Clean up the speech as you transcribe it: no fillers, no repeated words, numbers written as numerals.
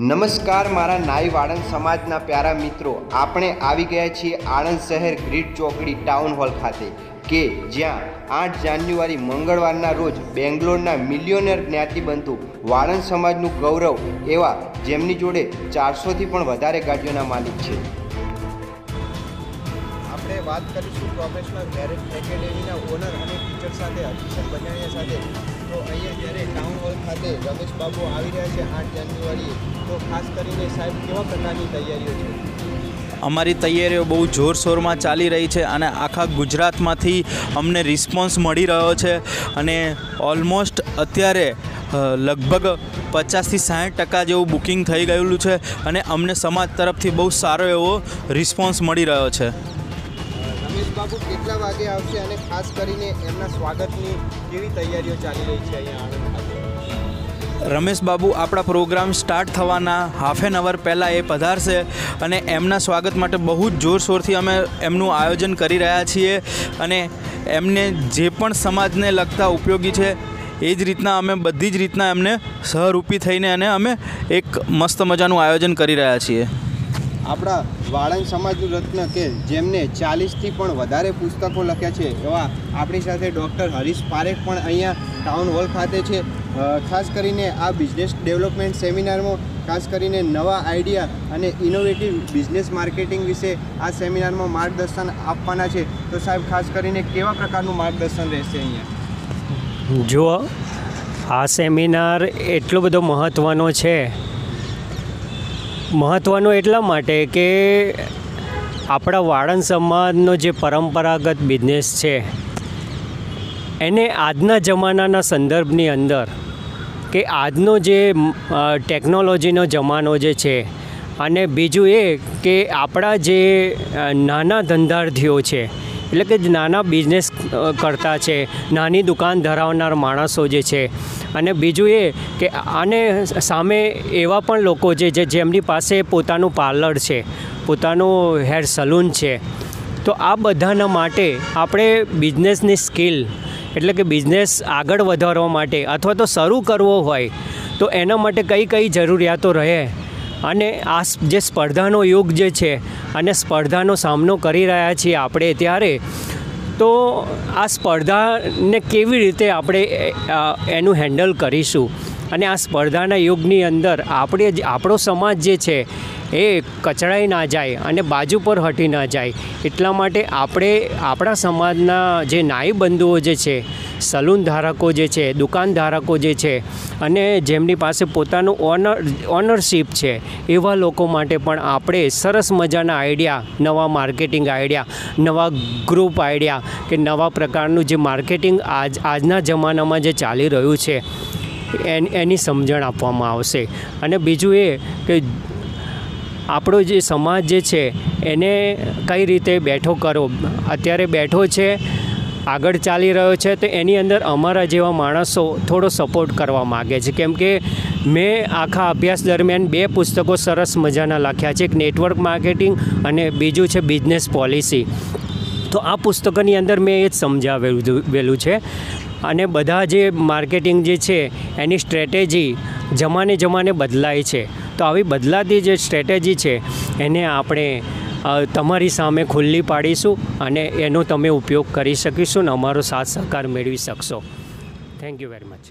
નમસ્કાર મારા નાઈ વાળંદ સમાજના પ્યારા મિત્રો, આપણે આવી ગયા છીએ આણંદ શહેર ગ્રીડ ચોકડી ટાઉન હોલ ખાતે કે જ્યાં 8 જાન્યુઆરી મંગળવારના રોજ બેંગ્લોરના મિલિયોનર જ્ઞાતિબંધુ વાળંદ સમાજનું ગૌરવ એવા જેમની જોડે 400થી પણ વધારે ગાડીઓના માલિક છે. આપણે વાત કરીશું પ્રોફેશનલ ગેરેજ એકેડેમીના ઓનર અને ટીચર સાથે, હરીશન બજાણિયા સાથે. તો અહીંયા જ્યારે ટાઉન હોલ ખાતે રમેશ બાબુ આવી રહ્યા છે 8 જાન્યુઆરીએ, તો ખાસ કરીને સાહેબ કેવા પ્રકારની તૈયારીઓ છે? અમારી તૈયારીઓ બહુ જોરશોરમાં ચાલી રહી છે અને આખા ગુજરાતમાંથી અમને રિસ્પોન્સ મળી રહ્યો છે અને ઓલમોસ્ટ અત્યારે લગભગ 50થી 60% જેવું બુકિંગ થઈ ગયેલું છે અને અમને સમાજ તરફથી બહુ સારો એવો રિસ્પોન્સ મળી રહ્યો છે. રમેશ બાબુ કેટલા વાગે આવશે અને ખાસ કરીને એમના સ્વાગતની કેવી તૈયારીઓ ચાલી રહી છે અહીંયા આણંદ ખાતે? રમેશ બાબુ આપણા પ્રોગ્રામ સ્ટાર્ટ થવાના હાફ એન અવર પહેલાં એ પધારશે અને એમના સ્વાગત માટે બહુ જ જોરશોરથી અમે એમનું આયોજન કરી રહ્યા છીએ અને એમને જે પણ સમાજને લગતા ઉપયોગી છે એ જ રીતના અમે બધી જ રીતના એમને સહરૂપી થઈને અને અમે એક મસ્ત મજાનું આયોજન કરી રહ્યા છીએ. આપણા વાળંદ સમાજનું રત્ન કે જેમને 40થી પણ વધારે પુસ્તકો લખ્યા છે એવા આપણી સાથે ડૉક્ટર હરીશ પારેખ પણ અહીંયા ટાઉન હોલ ખાતે છે. ખાસ કરીને આ બિઝનેસ ડેવલપમેન્ટ સેમિનારમાં ખાસ કરીને નવા આઈડિયા અને ઇનોવેટિવ બિઝનેસ માર્કેટિંગ વિશે આ સેમિનારમાં માર્ગદર્શન આપવાના છે. તો સાહેબ ખાસ કરીને કેવા પ્રકારનું માર્ગદર્શન રહેશે અહીંયા? જુઓ, આ સેમિનાર એટલો બધો મહત્ત્વનો એટલા માટે કે આપણા વાળંદ સમાજનો જે પરંપરાગત બિઝનેસ છે એને આજના જમાનાના સંદર્ભની અંદર કે આજનો જે ટેકનોલોજીનો જમાનો જે છે અને બીજું એ કે આપણા જે નાના ધંધાર્થીઓ છે એટલે કે નાના બિઝનેસ કરતા છે, નાની દુકાન ધરાવનાર માણસો જે છે, અને બીજું એ કે આને સામે એવા પણ લોકો છે જેમની પાસે પોતાનું પાર્લર છે, પોતાનું હેર સલૂન છે. તો આ બધાના માટે આપણે બિઝનેસની સ્કિલ એટલે કે બિઝનેસ આગળ વધારવા માટે અથવા તો શરૂ કરવો હોય તો એના માટે કઈ કઈ જરૂરિયાતો રહે અને આ જે સ્પર્ધાનો યુગ જે છે અને સ્પર્ધાનો સામનો કરી રહ્યા છીએ આપણે, ત્યારે તો આ સ્પર્ધાને કેવી રીતે આપણે એનું હેન્ડલ કરીશું અને આ સ્પર્ધાના યુગની અંદર આપણો સમાજ જે છે એ કચડાઈ ના જાય અને બાજુ પર હટી ના જાય એટલા માટે આપણે આપણા સમાજના જે નાઈ બંધુઓ જે છે, સલૂન ધારકો જે છે, દુકાન ધારકો જે છે અને જેમની પાસે પોતાનું ઓનરશીપ છે એવા લોકો માટે પણ આપણે સરસ મજાના આઈડિયા, નવા માર્કેટિંગ આઈડિયા, નવા ગ્રુપ આઈડિયા કે નવા પ્રકારનું જે માર્કેટિંગ આજના જમાનામાં જે ચાલી રહ્યું છે એની સમજણ આપવામાં આવશે. અને બીજું એ કે આપણો જે સમાજ જે છે એને કઈ રીતે બેઠો કરો, અત્યારે બેઠો છે, આગળ ચાલી રહ્યો છે, તો એની અંદર અમારા જેવા માણસો થોડો સપોર્ટ કરવા માગે છે. કેમ કે મેં આખા અભ્યાસ દરમિયાન 2 પુસ્તકો સરસ મજાના લખ્યા છે, એક નેટવર્ક માર્કેટિંગ અને બીજું છે બિઝનેસ પોલિસી. તો આ પુસ્તકોની અંદર મેં એ જ સમજાવેલું છે અને બધા જે માર્કેટિંગ જે છે એની સ્ટ્રેટેજી જમાને બદલાય છે. તો આવી બદલાતી જે સ્ટ્રેટેજી છે એને આપણે તમારી સામે ખુલ્લી પાડીશું અને એનો તમે ઉપયોગ કરી શકીશું અને અમારો સાથ સહકાર મેળવી શકશો. Thank you very much.